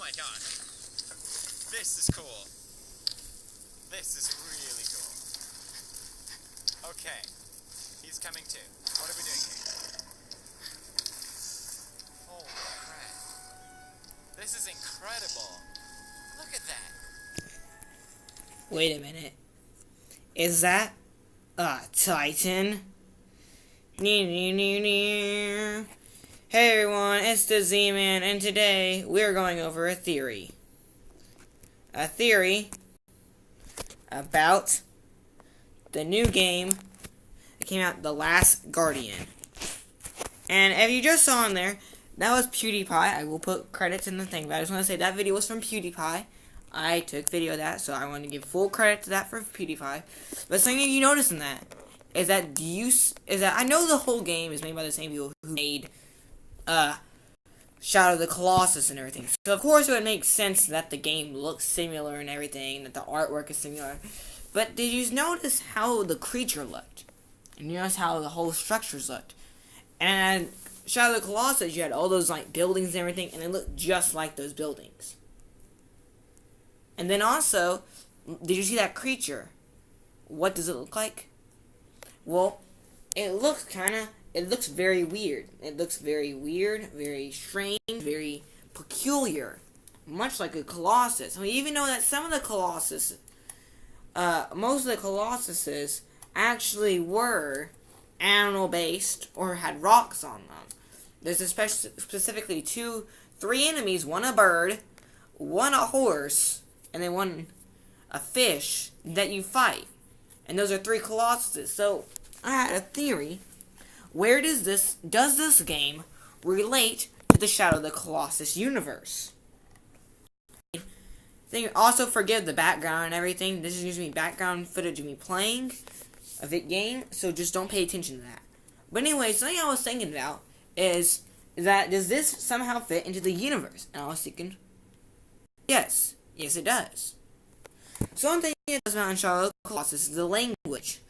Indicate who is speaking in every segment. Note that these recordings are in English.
Speaker 1: my god. This is cool. This is really cool. Okay. He's coming too. What are we doing here? Holy crap. This is incredible. Look at that.
Speaker 2: Wait a minute. Is that a Titan? Hey everyone, it's the Zman, and today we're going over a theory. A theory about the new game that came out, The Last Guardian. And if you just saw in there, that was PewDiePie. I will put credits in the thing, but I just want to say that video was from PewDiePie. I took video of that, so I want to give full credit to that for PewDiePie. But something you notice in that is that I know the whole game is made by the same people who made Shadow of the Colossus and everything. So of course it would make sense that the game looks similar and everything, that the artwork is similar. But did you notice how the creature looked? And you notice how the whole structures looked? And Shadow of the Colossus, you had all those like buildings and everything, and it looked just like those buildings. And then also, did you see that creature? What does it look like? Well, it looks very weird. It looks very weird, very strange, very peculiar. Much like a Colossus. We even know that some of the Colossus, most of the Colossuses actually were animal-based or had rocks on them. There's specifically three enemies, one a bird, one a horse, and then one a fish that you fight. And those are three Colossuses. So, I had a theory. Where does this game relate to the Shadow of the Colossus universe? Also forgive the background and everything. This is usually background footage of me playing a game, so just don't pay attention to that. But anyway, something I was thinking about is that does this somehow fit into the universe? And I was thinking, yes it does. So one thing it does about Shadow of the Colossus is the language.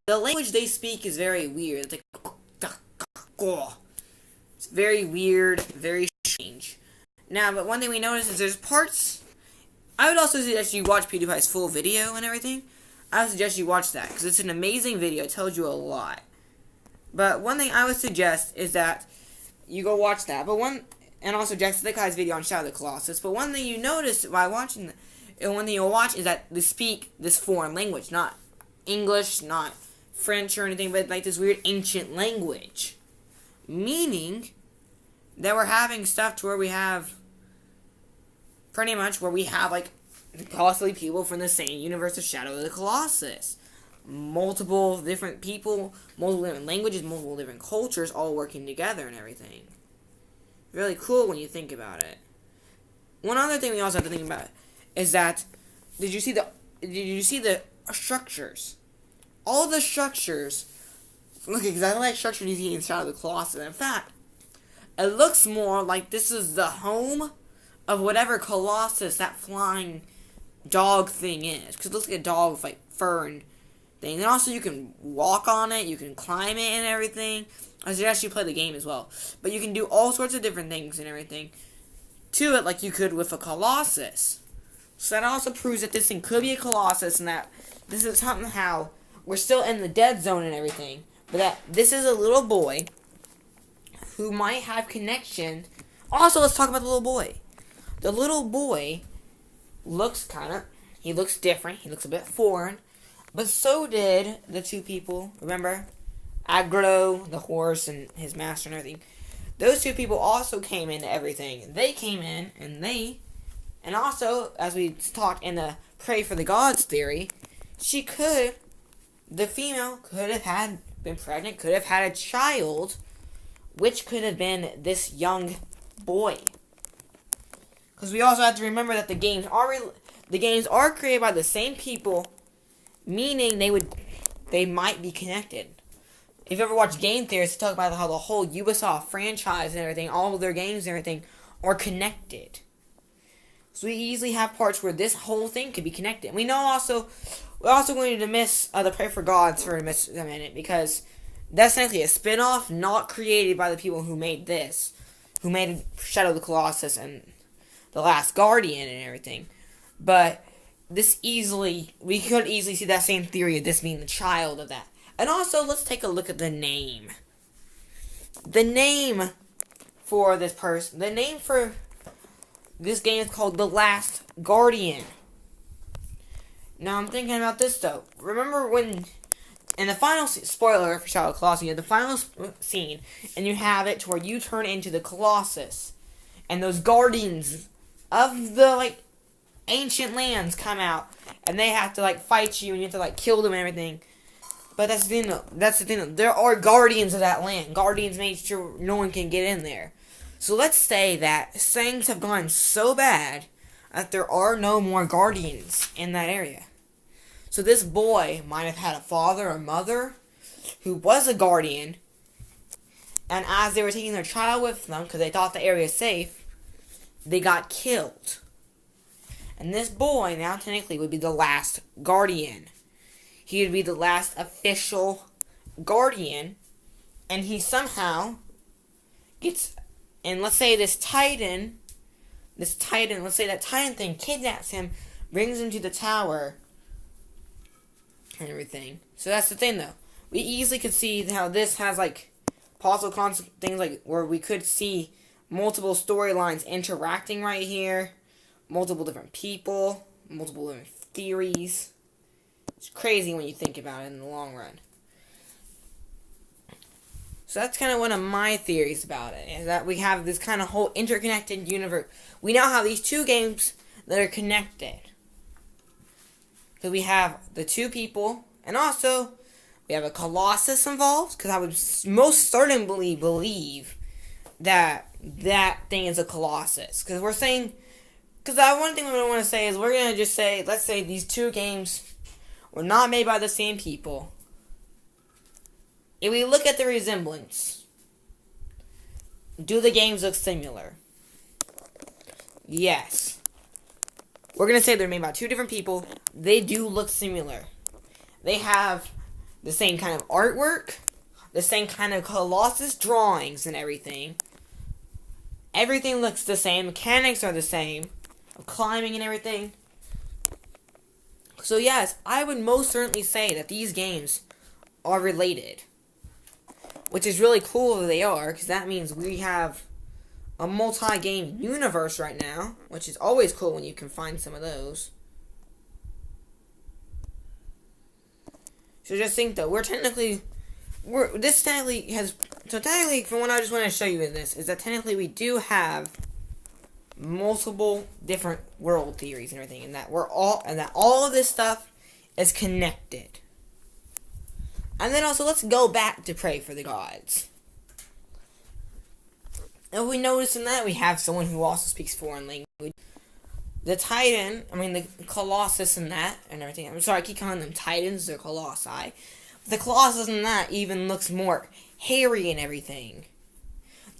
Speaker 2: The language they speak is very weird. It's like, it's very weird, very strange. Now, but one thing we notice is there's parts. I would also suggest you watch PewDiePie's full video and everything. I would suggest you watch that because it's an amazing video. It tells you a lot. But one thing I would suggest is that you go watch that. And also Jacksepticeye's video on Shadow of the Colossus. But one thing you notice while watching, one thing you'll watch is that they speak this foreign language, not English, not French or anything, but like this weird ancient language. Meaning that we're having stuff to where we have like possibly people from the same universe of Shadow of the Colossus. Multiple different people, multiple different languages, multiple different cultures all working together and everything. Really cool when you think about it. One other thing we also have to think about is that did you see the structures? All the structures look exactly like structures you see in Shadow of the Colossus. In fact, it looks more like this is the home of whatever Colossus that flying dog thing is. Because it looks like a dog with like fur and things. And also you can walk on it, you can climb it and everything. I suggest you play the game as well. But you can do all sorts of different things and everything to it like you could with a Colossus. So that also proves that this thing could be a Colossus and that this is somehow, we're still in the dead zone and everything, but that this is a little boy who might have connection. Also, let's talk about the little boy. The little boy looks he looks different, he looks a bit foreign, but so did the two people, remember? Agro, the horse, and his master and everything. Those two people also came into everything. They came in, and also, as we talked in the Pray for the Gods theory, the female could have been pregnant, could have had a child, which could have been this young boy. Because we also have to remember that the games are created by the same people, meaning they might be connected. If you ever watch game theorists talk about how the whole Ubisoft franchise and everything, all of their games and everything are connected. So we easily have parts where this whole thing could be connected. We're also going to miss the Pray for Gods for a minute because that's essentially a spin-off not created by the people who made this, who made Shadow of the Colossus and the last guardian and everything. But we could easily see that same theory of this being the child of that. And also, let's take a look at the name. The name for this person, the name for this game is called The Last Guardian. Now, I'm thinking about this, though. Remember when, in the final, spoiler for Shadow of the Colossus, you have the final scene, and you have it to where you turn into the Colossus, and those guardians of the, ancient lands come out, and they have to, fight you, and you have to, kill them and everything. But that's the thing, though. There are guardians of that land. Guardians made sure no one can get in there. So let's say that things have gone so bad that there are no more guardians in that area. So this boy might have had a father or mother who was a guardian, and as they were taking their child with them because they thought the area was safe, they got killed. And this boy now technically would be the last guardian. He would be the last official guardian, and he somehow gets, and let's say let's say that Titan thing kidnaps him, brings him to the tower, and everything. So that's the thing, though. We easily could see how this has, possible things, where we could see multiple storylines interacting right here, multiple different people, multiple different theories. It's crazy when you think about it in the long run. So that's kind of one of my theories about it, is that we have this kind of whole interconnected universe. We now have these two games that are connected. Because we have the two people, and also we have a Colossus involved, because I would most certainly believe that that thing is a Colossus. Because one thing we want to say is we're going to just say, let's say these two games were not made by the same people. If we look at the resemblance, do the games look similar? Yes. We're going to say they're made by two different people. They do look similar. They have the same kind of artwork, the same kind of Colossus drawings and everything. Everything looks the same. Mechanics are the same. Of climbing and everything. So yes, I would most certainly say that these games are related. Which is really cool that they are, because that means we have a multi-game universe right now, which is always cool when you can find some of those. So just think, though, technically, from what I just want to show you in this, is that technically we do have multiple different world theories and everything, and that all of this stuff is connected. And then also, let's go back to Pray for the Gods. And we notice in that we have someone who also speaks foreign language. The Colossus and that, and everything. I'm sorry, I keep calling them Titans, they're Colossi. The Colossus in that even looks more hairy and everything.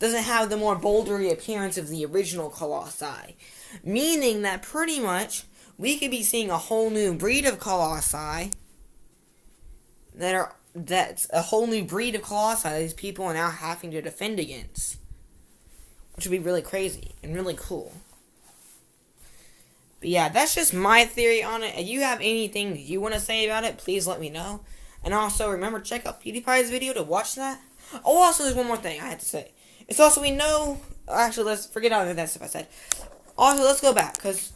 Speaker 2: Doesn't have the more bouldery appearance of the original Colossi. Meaning that pretty much, we could be seeing a whole new breed of Colossi that's a whole new breed of Colossi that these people are now having to defend against. Which would be really crazy and really cool. But yeah, that's just my theory on it. If you have anything you want to say about it, please let me know. And also, remember, check out PewDiePie's video to watch that. Oh, also, there's one more thing I had to say. It's also, we know... Actually, let's forget all of that stuff I said. Also, let's go back, because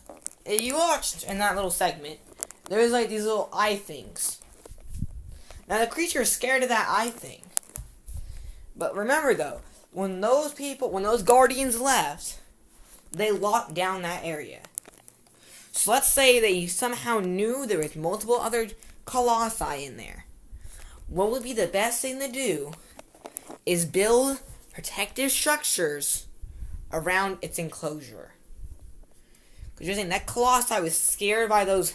Speaker 2: you watched in that little segment, there's these little eye things. Now, the creature is scared of that eye thing. But remember, though, when those guardians left, they locked down that area. So let's say they somehow knew there was multiple other Colossi in there. What would be the best thing to do is build protective structures around its enclosure. Because you're saying that Colossi was scared by those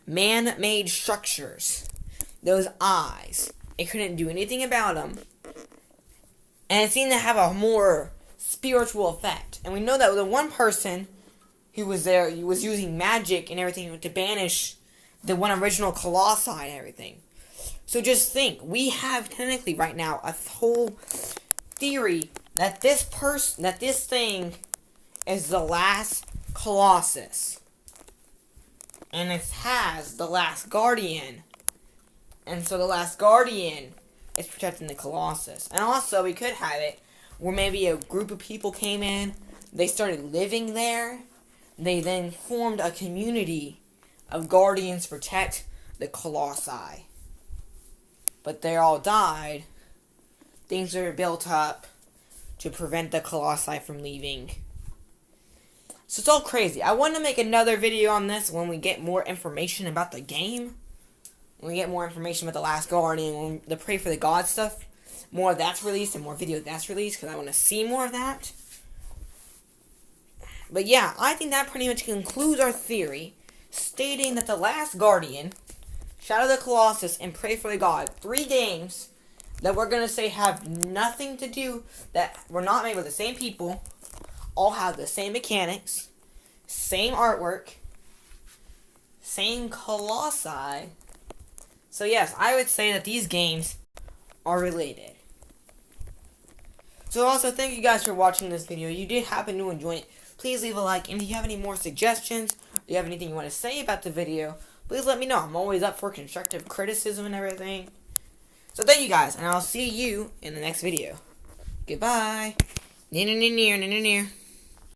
Speaker 2: man-made structures. Those eyes. It couldn't do anything about them. And it seemed to have a more spiritual effect. And we know that the one person who was there, he was using magic and everything to banish the one original Colossi and everything. So just think, we have technically right now a whole theory that this thing is the last Colossus. And it has the Last Guardian. And so the Last Guardian is protecting the Colossus. And also, we could have it where maybe a group of people came in, they started living there, they then formed a community of Guardians to protect the Colossi. But they all died. Things were built up to prevent the Colossi from leaving. So it's all crazy. I want to make another video on this when we get more information about the game. When we get more information about the Last Guardian, when the Pray for the God stuff, more of that's released and more video that's released, because I want to see more of that. But yeah, I think that pretty much concludes our theory, stating that the Last Guardian, Shadow of the Colossus, and Pray for the God, 3 games that we're going to say have nothing to do, that were not made with the same people, all have the same mechanics, same artwork, same Colossi. So yes, I would say that these games are related. So also, thank you guys for watching this video. If you did happen to enjoy it, please leave a like. And if you have any more suggestions, or you have anything you want to say about the video, please let me know. I'm always up for constructive criticism and everything. So thank you guys, and I'll see you in the next video. Goodbye. Near.